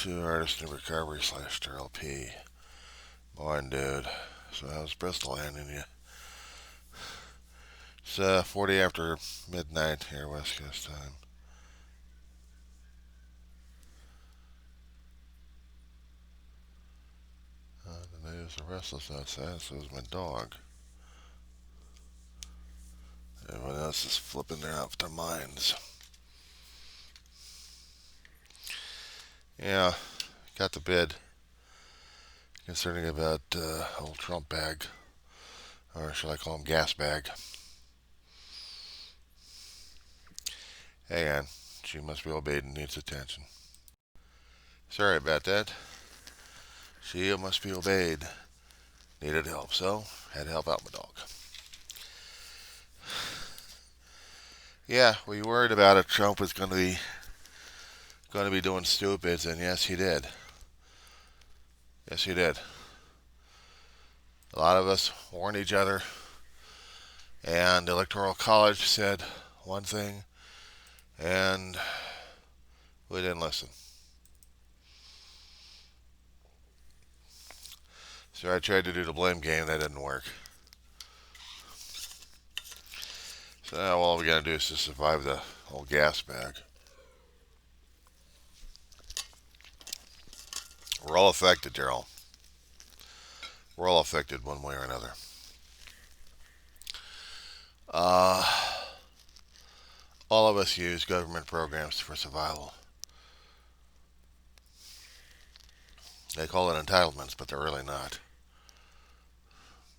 to Artist in Recovery /LP. Morning, dude. So how's Bristol handing you? It's 40 after midnight here, West Coast time. The news are restless outside, so is my dog. Everyone else is flipping their off their minds. Yeah, got the bid concerning about old Trump bag, or should I call him Gasbag? Hey, Ann, she must be obeyed and needs attention. Sorry about that. She must be obeyed. Needed help, so had to help out my dog. Yeah, we worried about it. Trump was going to be doing stupids, and yes, he did. Yes, he did. A lot of us warned each other, and the Electoral College said one thing, and we didn't listen. So I tried to do the blame game. That didn't work. So now all we got to do is just survive the whole gas bag. We're all affected, Daryl. We're all affected one way or another. All of us use government programs for survival. They call it entitlements, but they're really not.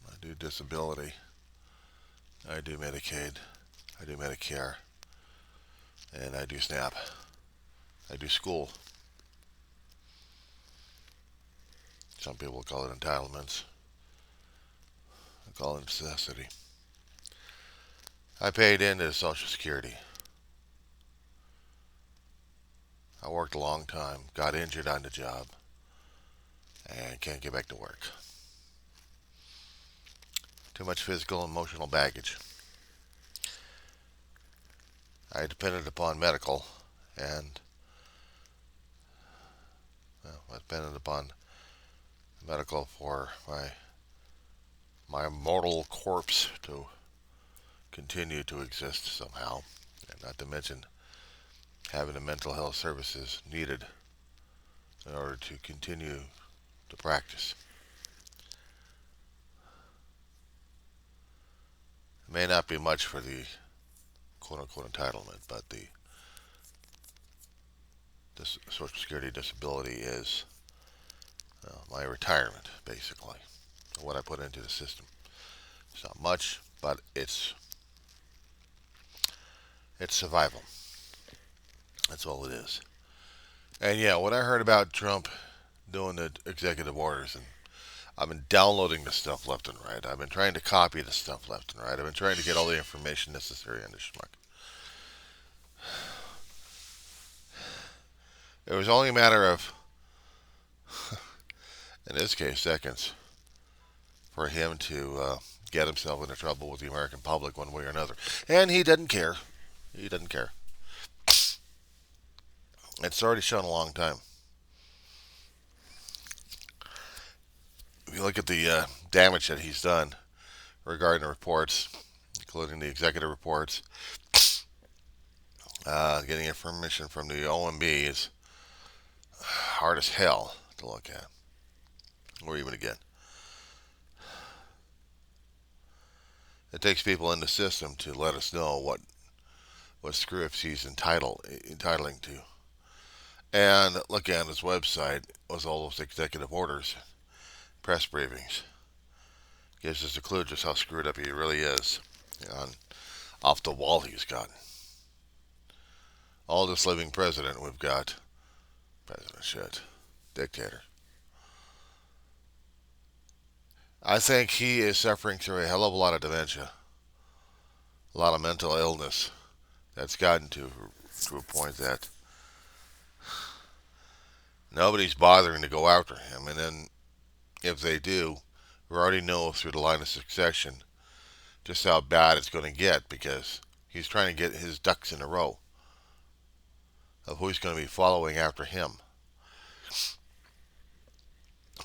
I do disability. I do Medicaid. I do Medicare. And I do SNAP. I do school. Some people call it entitlements. I call it necessity. I paid into Social Security. I worked a long time, got injured on the job, and can't get back to work. Too much physical and emotional baggage. I depended upon medical, and I depended upon medical for my mortal corpse to continue to exist somehow, and not to mention having the mental health services needed in order to continue to practice. It may not be much for the quote-unquote entitlement, but this Social Security disability is my retirement, basically, what I put into the system. It's not much, but it's survival. That's all it is. And yeah, when I heard about Trump doing the executive orders, and I've been downloading the stuff left and right. I've been trying to copy the stuff left and right. I've been trying to get all the information necessary on this schmuck. It was only a matter of, in this case, seconds, for him to get himself into trouble with the American public one way or another. And he didn't care. He didn't care. It's already shown a long time. If you look at the damage that he's done regarding the reports, including the executive reports, getting information from the OMB is hard as hell to look at, or even again. It takes people in the system to let us know what screw-ups he's entitling to. And looking at his website was all those executive orders, press briefings. Gives us a clue just how screwed up he really is. Off the wall he's got. Oldest living president we've got. President shit. Dictator. I think he is suffering through a hell of a lot of dementia. A lot of mental illness that's gotten to a point that nobody's bothering to go after him. And then if they do, we already know through the line of succession just how bad it's going to get, because he's trying to get his ducks in a row of who's going to be following after him.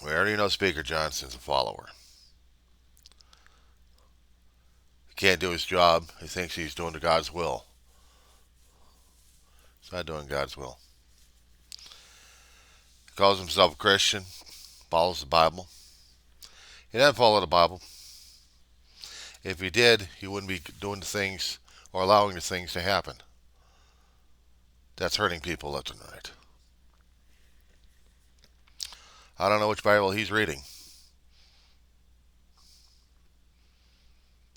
We already know Speaker Johnson's a follower. He can't do his job. He thinks he's doing God's will. He's not doing God's will. He calls himself a Christian, follows the Bible. He doesn't follow the Bible. If he did, he wouldn't be doing the things or allowing the things to happen. That's hurting people left and right. I don't know which Bible he's reading,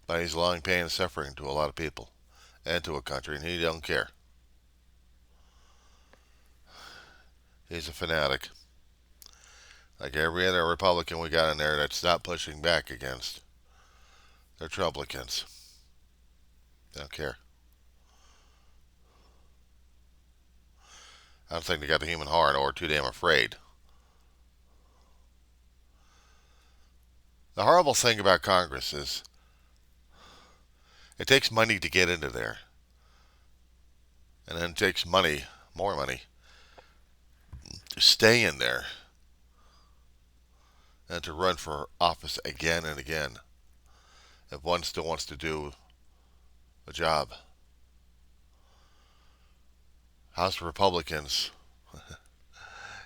but he's allowing pain and suffering to a lot of people and to a country, and he don't care. He's a fanatic. Like every other Republican we got in there that's not pushing back against. They're Trumplicans. They don't care. I don't think they got the human heart or too damn afraid. The horrible thing about Congress is it takes money to get into there. And then it takes money, more money, to stay in there and to run for office again and again if one still wants to do a job. House of Republicans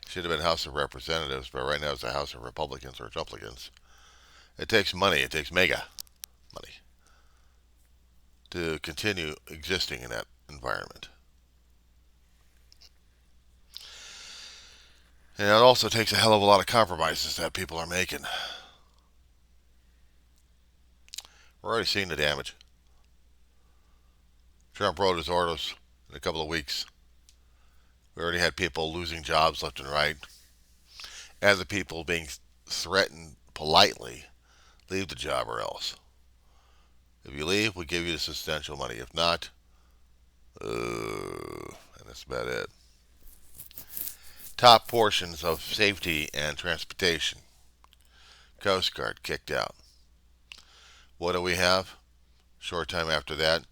should have been House of Representatives, but right now it's a House of Republicans or Trumplicans. It takes money. It takes mega money to continue existing in that environment. And it also takes a hell of a lot of compromises that people are making. We're already seeing the damage. Trump wrote his orders in a couple of weeks. We already had people losing jobs left and right. And the people being threatened politely, leave the job or else. If you leave, we give you the substantial money. If not, and that's about it. Top portions of safety and transportation. Coast Guard kicked out. What do we have? Short time after that,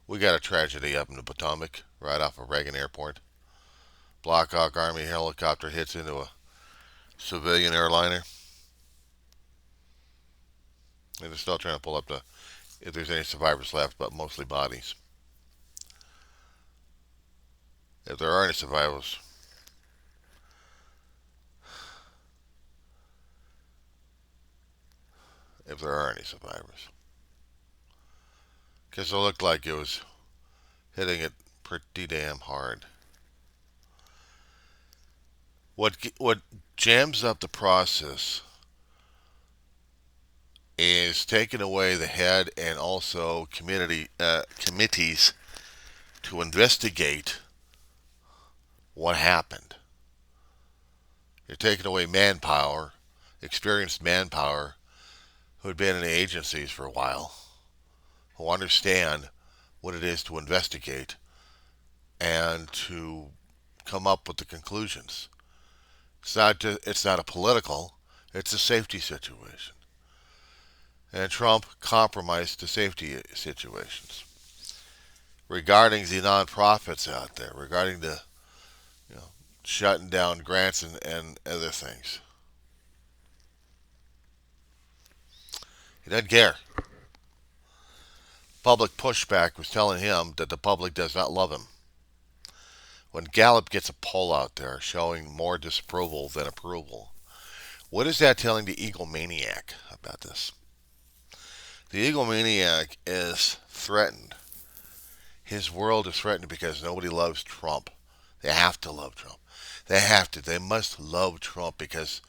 we got a tragedy up in the Potomac, right off of Reagan Airport. Black Hawk Army helicopter hits into a civilian airliner. And they're still trying to pull up if there's any survivors left, but mostly bodies. If there are any survivors, because it looked like it was hitting it pretty damn hard. What jams up the process is taking away the head and also committees to investigate what happened. You're taking away manpower, experienced manpower, who had been in the agencies for a while, who understand what it is to investigate and to come up with the conclusions. It's not a political, it's a safety situation. And Trump compromised the safety situations. Regarding the nonprofits out there, regarding the shutting down grants and other things. He doesn't care. Public pushback was telling him that the public does not love him. When Gallup gets a poll out there showing more disapproval than approval, what is that telling the egomaniac about this? The egomaniac is threatened. His world is threatened because nobody loves Trump. They have to love Trump. They have to. They must love Trump because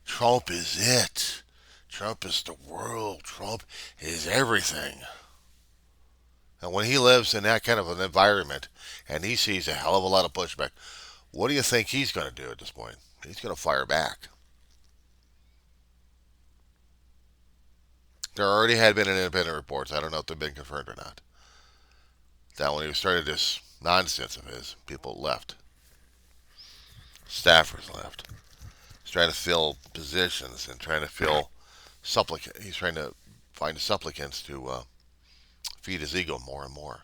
Trump is it. Trump is the world. Trump is everything. And when he lives in that kind of an environment and he sees a hell of a lot of pushback, what do you think he's going to do at this point? He's going to fire back. There already had been independent reports. I don't know if they've been confirmed or not. That when he started this nonsense of his, people left. Staffers left. He's trying to fill positions and trying to fill supplicants. He's trying to find supplicants to feed his ego more and more.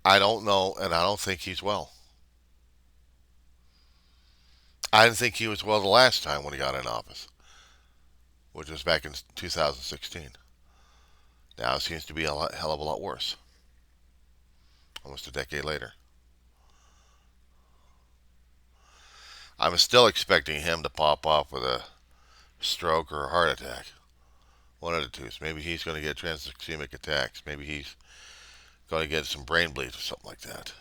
I don't know, and I don't think he's well. I didn't think he was well the last time when he got in office, which was back in 2016. Now it seems to be hell of a lot worse, almost a decade later. I'm still expecting him to pop off with a stroke or a heart attack. One of the two. Maybe he's going to get transaxemic attacks. Maybe he's going to get some brain bleeds or something like that.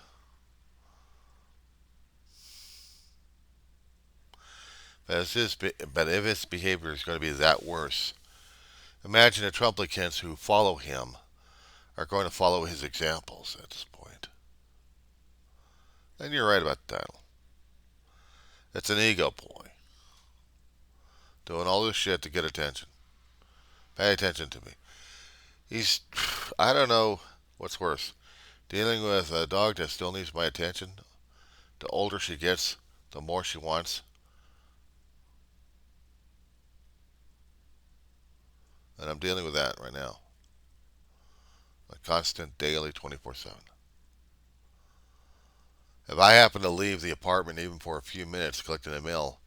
But if his behavior is going to be that worse, imagine the Trumplicans who follow him are going to follow his examples at this point. And you're right about the title. It's an ego ploy. Doing all this shit to get attention. Pay attention to me. I don't know what's worse. Dealing with a dog that still needs my attention. The older she gets, the more she wants. And I'm dealing with that right now. A constant, daily, 24/7. If I happen to leave the apartment even for a few minutes collecting the mail,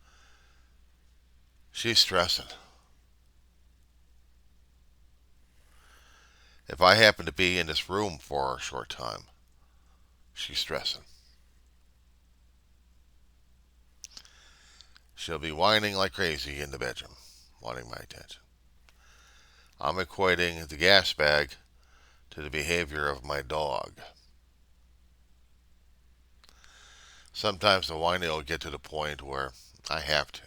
she's stressing. If I happen to be in this room for a short time, she's stressing. She'll be whining like crazy in the bedroom, wanting my attention. I'm equating the gas bag to the behavior of my dog. Sometimes the whining will get to the point where I have to.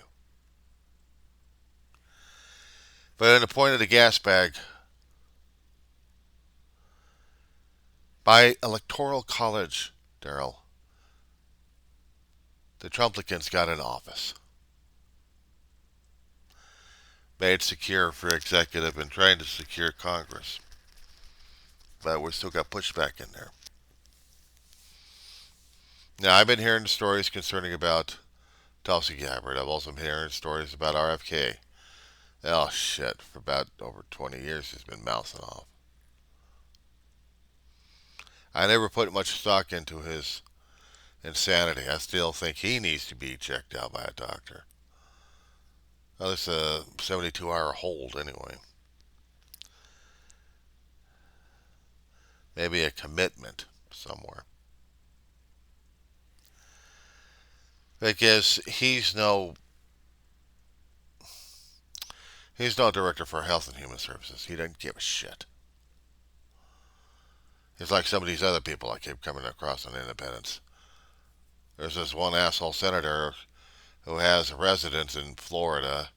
But in the point of the gas bag, by electoral college, Daryl, the Trumplicans got in office. Made secure for executive and trying to secure Congress. But we still got pushback in there. Now, I've been hearing stories concerning about Tulsi Gabbard. I've also been hearing stories about RFK. Oh, shit. For about over 20 years, he's been mouthing off. I never put much stock into his insanity. I still think he needs to be checked out by a doctor. Well, it's a 72-hour hold anyway. Maybe a commitment somewhere. Because he's no director for Health and Human Services. He doesn't give a shit. He's like some of these other people I keep coming across on Independence. There's this one asshole senator who has a residence in Florida,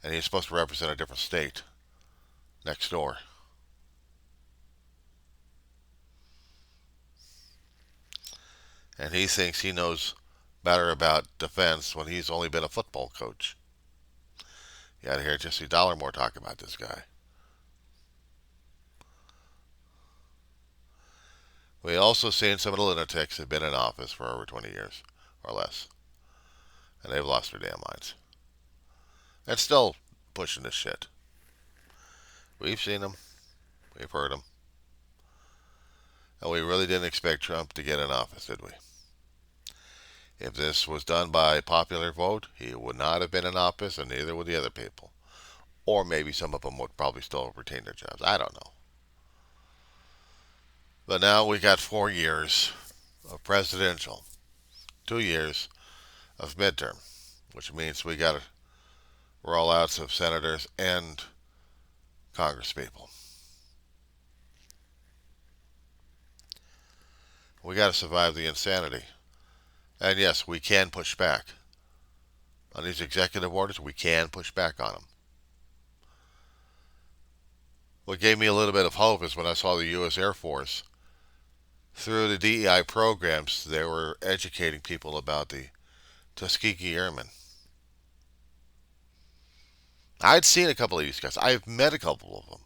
and he's supposed to represent a different state next door. And he thinks he knows better about defense when he's only been a football coach. You ought to hear Jesse Dollarmore talk about this guy. We also seen some of the lunatics have been in office for over 20 years or less, and they've lost their damn minds. And still pushing this shit. We've seen them. We've heard them. And we really didn't expect Trump to get in office, did we? If this was done by popular vote, he would not have been in office, and neither would the other people. Or maybe some of them would probably still retain their jobs. I don't know. But now we got 4 years of presidential, 2 years of midterm, which means we got rollouts of senators and congresspeople. We got to survive the insanity. And yes, we can push back. On these executive orders, we can push back on them. What gave me a little bit of hope is when I saw the U.S. Air Force, through the DEI programs, they were educating people about the Tuskegee Airmen. I'd seen a couple of these guys. I've met a couple of them.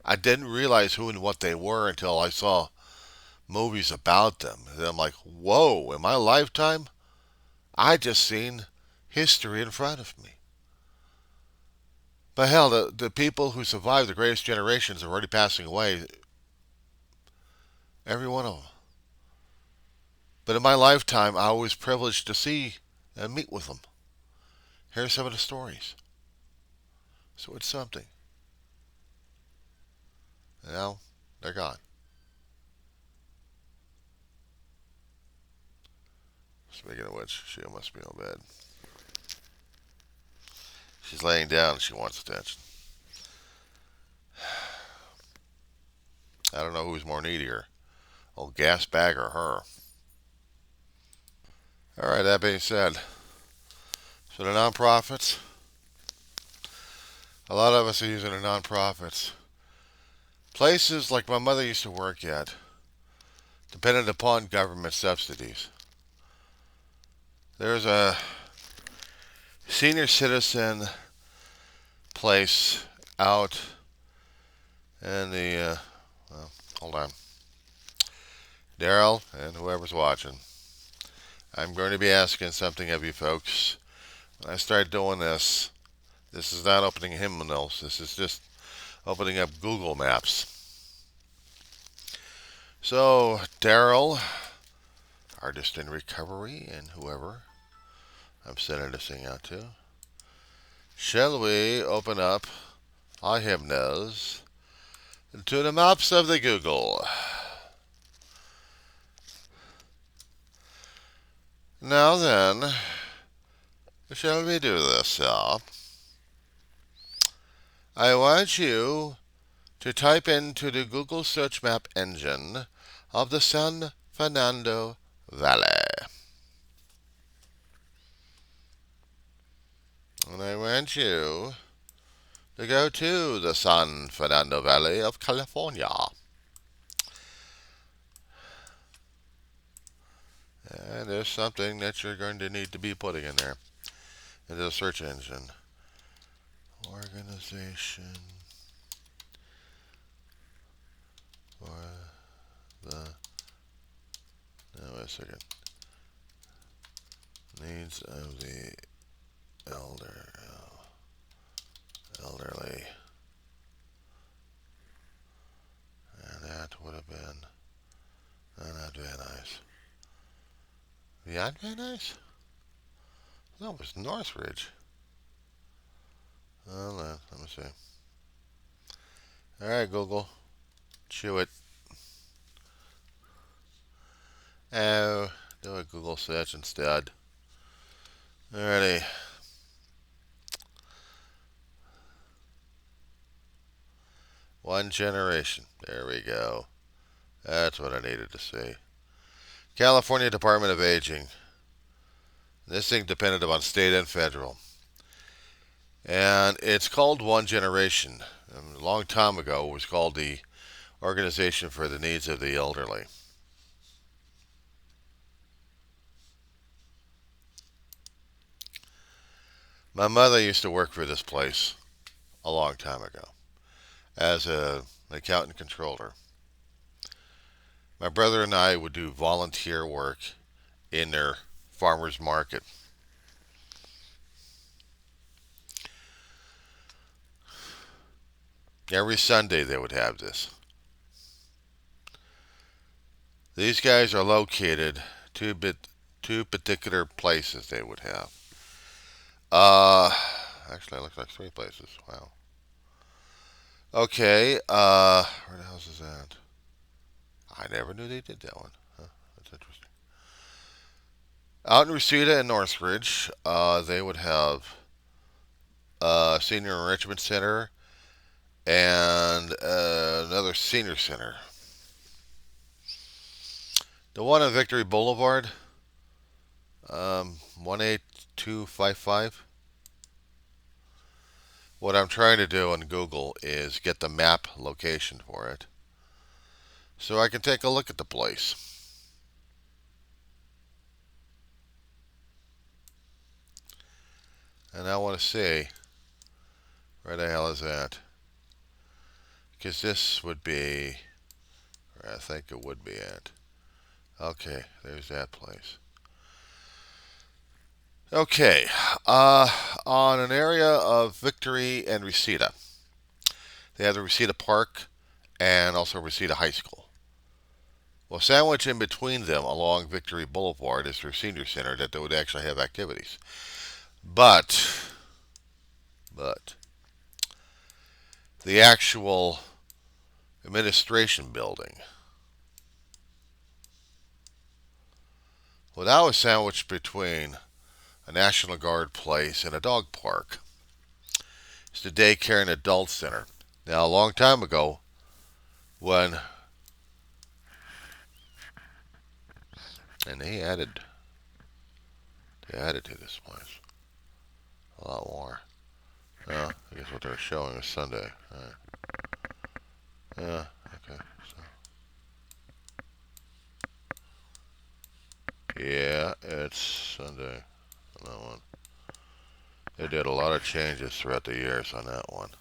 I didn't realize who and what they were until I saw movies about them. And I'm like, whoa, in my lifetime, I just seen history in front of me. But hell, the people who survived the greatest generations are already passing away. Every one of them. But in my lifetime, I was privileged to see and meet with them. Here's some of the stories. So it's something. And now they're gone. Speaking of which, she must be in bed. She's laying down and she wants attention. I don't know who's more needier, old Gasbag or her. All right, that being said, so the nonprofits, a lot of us are using the nonprofits. Places like my mother used to work at, dependent upon government subsidies. There's a senior citizen place out in the, hold on. Daryl and whoever's watching, I'm going to be asking something of you folks. When I start doing this, this is not opening hymnals. This is just opening up Google Maps. So, Daryl, artist in recovery, and whoever I'm sending this thing out to, shall we open up our hymnals to the maps of the Google? Now then, shall we do this, I want you to type into the Google search map engine of the San Fernando Valley. And I want you to go to the San Fernando Valley of California. And there's something that you're going to need to be putting in there into the search engine. Organization for the, wait a second, needs of the elderly. And that would have been, not Van Nuys. Beyond Van Nuys? No, it was Northridge. Hold on, let me see. Alright, Google. Chew it. Oh, do a Google search instead. Alrighty. One generation. There we go. That's what I needed to see. California Department of Aging. This thing depended upon state and federal. And it's called One Generation. A long time ago, it was called the Organization for the Needs of the Elderly. My mother used to work for this place a long time ago as an accountant controller. My brother and I would do volunteer work in their farmer's market. Every Sunday they would have this. These guys are located two particular places they would have. Actually, it looks like three places. Wow. Okay, where the hell's is that? I never knew they did that one. Huh, that's interesting. Out in Reseda and Northridge, they would have a senior enrichment center and another senior center. The one on Victory Boulevard, 18255. What I'm trying to do on Google is get the map location for it so I can take a look at the place. And I want to see where the hell is that. Because this would be where I think it would be at. Okay, there's that place. Okay, on an area of Victory and Reseda. They have the Reseda Park and also Reseda High School. Well, sandwiched in between them along Victory Boulevard is their senior center that they would actually have activities. But the actual administration building, well, that was sandwiched between a National Guard place and a dog park. It's the daycare and adult center. Now, a long time ago, when and they added to this place a lot more. Yeah, I guess what they're showing is Sunday. All right. Yeah, okay. So, yeah, it's Sunday on that one. They did a lot of changes throughout the years on that one.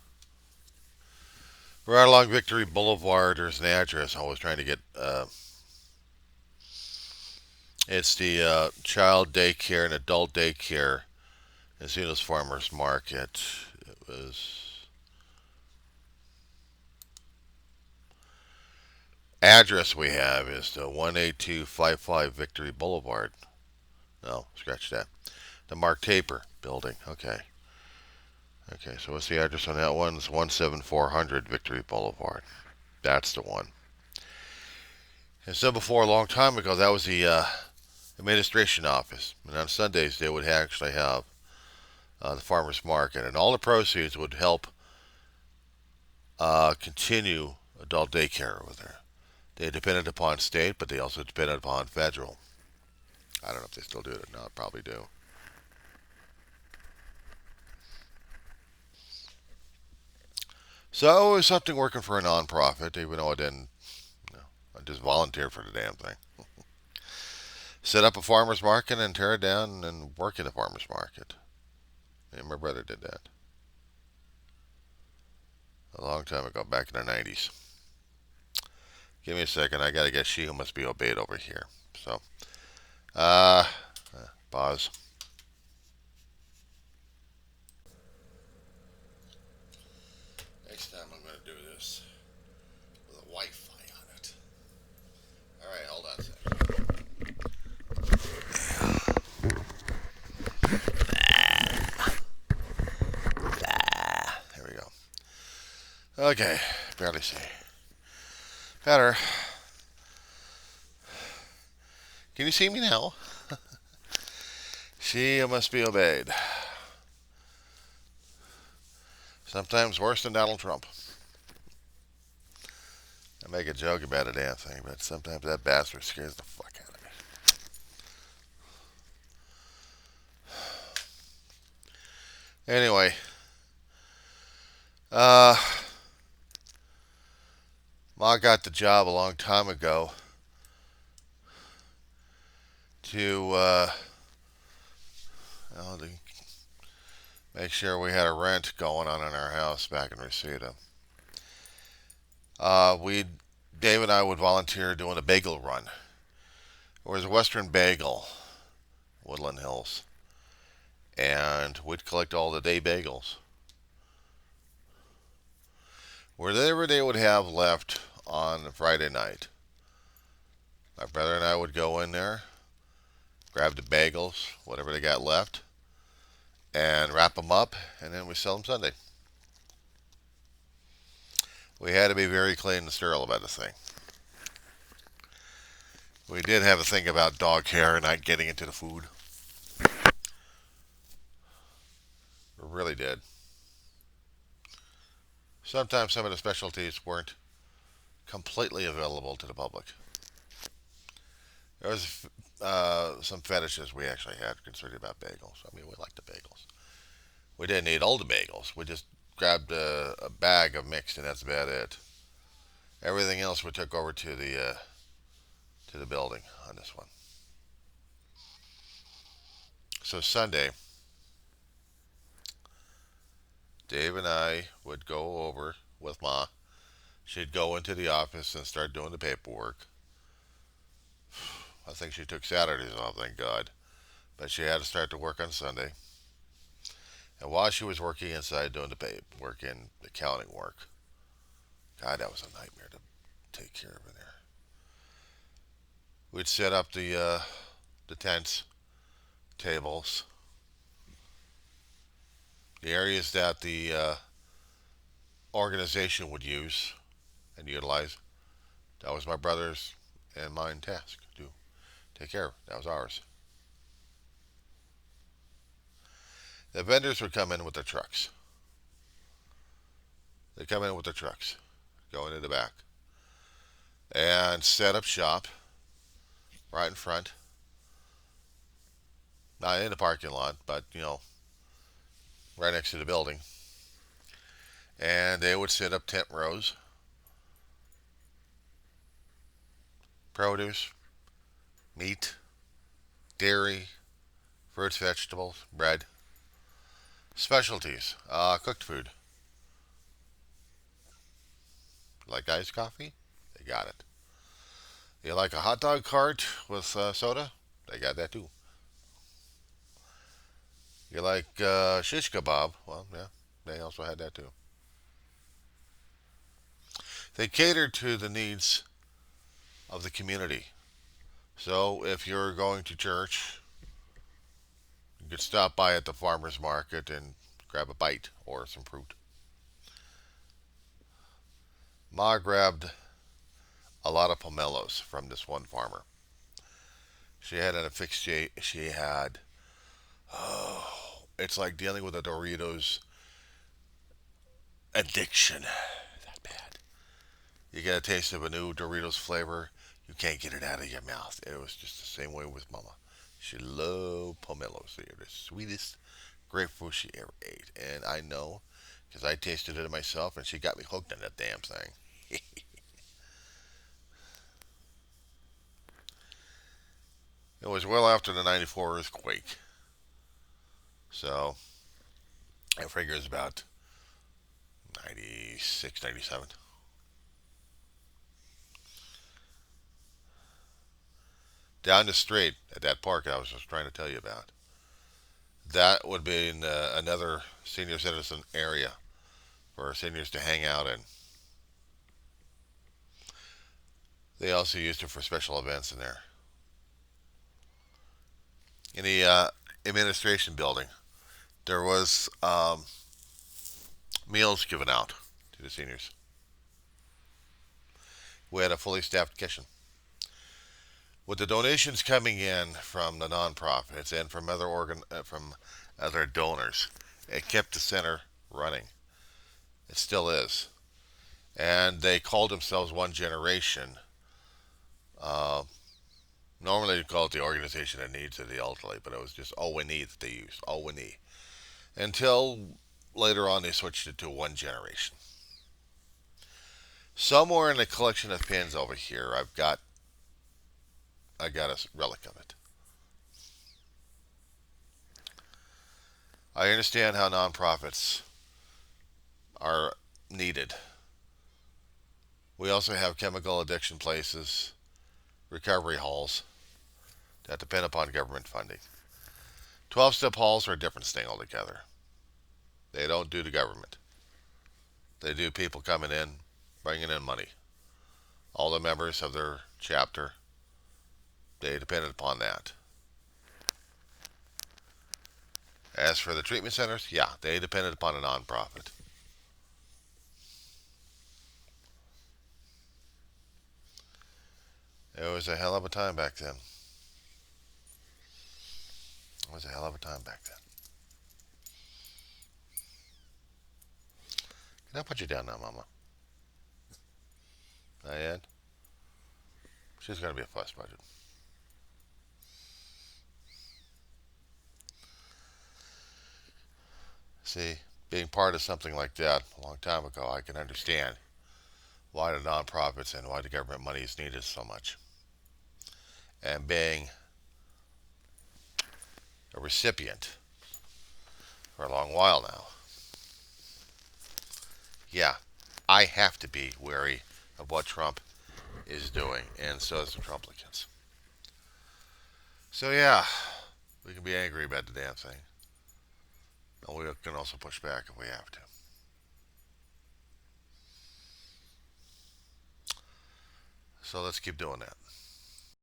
Right along Victory Boulevard, there's an address I was trying to get. It's the child daycare and adult daycare in Zeno's Farmers Market. It was address we have is the 18255 Victory Boulevard. No, scratch that. The Mark Taper building. Okay. Okay, so what's the address on that one? It's 17400 Victory Boulevard. That's the one. And so before, a long time ago, that was the administration office. And on Sundays, they would actually have the farmers market, and all the proceeds would help continue adult daycare over there. They depended upon state, but they also depended upon federal. I don't know if they still do it or not. Probably do. So it was something working for a nonprofit, even though I didn't. You know, I just volunteered for the damn thing. Set up a farmer's market and tear it down and work in the farmer's market. And my brother did that a long time ago, back in the 90s. Give me a second. I gotta get She Who Must Be Obeyed over here. So, uh, pause. Next time I'm gonna do this with a Wi-Fi on it. All right, hold on a second. There we go. Okay, barely see. Better. Can you see me now? She must be obeyed. Sometimes worse than Donald Trump. I make a joke about a damn thing, but sometimes that bastard scares the fuck out of me. Anyway, Ma got the job a long time ago to, to make sure we had a rent going on in our house back in Reseda. Dave and I would volunteer doing a bagel run. There was a Western Bagel, Woodland Hills, and we'd collect all the day bagels. Whatever they would have left on Friday night, my brother and I would go in there, grab the bagels, whatever they got left, and wrap them up, and then we sell them Sunday. We had to be very clean and sterile about this thing. We did have a thing about dog hair and not getting into the food. We really did. Sometimes some of the specialties weren't completely available to the public. There was some fetishes we actually had concerning about bagels. I mean, we liked the bagels. We didn't eat all the bagels. We just grabbed a bag of mixed, and that's about it. Everything else we took over to the building on this one. So Sunday, Dave and I would go over with Ma. She'd go into the office and start doing the paperwork. I think she took Saturdays off, thank God. But she had to start to work on Sunday. And while she was working inside doing the paperwork and the accounting work, God, that was a nightmare to take care of in there. We'd set up the tents, tables, the areas that the organization would use and utilize. That was my brother's and mine task to take care of. That was ours. The vendors would come in with their trucks. They come in with their trucks, go into the back, and set up shop right in front. Not in the parking lot, but right next to the building. And they would set up tent rows, produce, meat, dairy, fruits, vegetables, bread, specialties, cooked food. Like iced coffee? They got it. You like a hot dog cart with soda? They got that too. You like shish kebab? Well, yeah, they also had that too. They catered to the needs of the community. So if you're going to church, you could stop by at the farmer's market and grab a bite or some fruit. Ma grabbed a lot of pomelos from this one farmer. She had an asphyxiate. She had, oh, it's like dealing with a Doritos addiction. That bad. You get a taste of a new Doritos flavor, you can't get it out of your mouth. It was just the same way with Mama. She loved pomelos. They were the sweetest grapefruit she ever ate. And I know because I tasted it myself and she got me hooked on that damn thing. It was well after the 94 earthquake. So I figure it's about 96, 97. Down the street at that park I was just trying to tell you about. That would be in, another senior citizen area for seniors to hang out in. They also used it for special events in there. In the administration building, there was meals given out to the seniors. We had a fully staffed kitchen. With the donations coming in from the nonprofits and from from other donors, it kept the center running. It still is, and they called themselves One Generation. Uh, Normally they call it the Organization that Needs of the Elderly, but it was just ONE that they used. ONE. Until later on they switched it to One Generation. Somewhere in the collection of pins over here, I got a relic of it. I understand how nonprofits are needed. We also have chemical addiction places, recovery halls that depend upon government funding. 12-step halls are a different thing altogether. They don't do the government. They do people coming in, bringing in money. All the members of their chapter, they depended upon that. As for the treatment centers, yeah, they depended upon a nonprofit. It was a hell of a time back then. It was a hell of a time back then. Can I put you down now, Mama? Not yet? She's going to be a fuss budget. See, being part of something like that a long time ago, I can understand why the nonprofits and why the government money is needed so much. And being a recipient for a long while now, yeah, I have to be wary of what Trump is doing, and so does the Trumplicans. So yeah, we can be angry about the damn thing. And we can also push back if we have to. So let's keep doing that.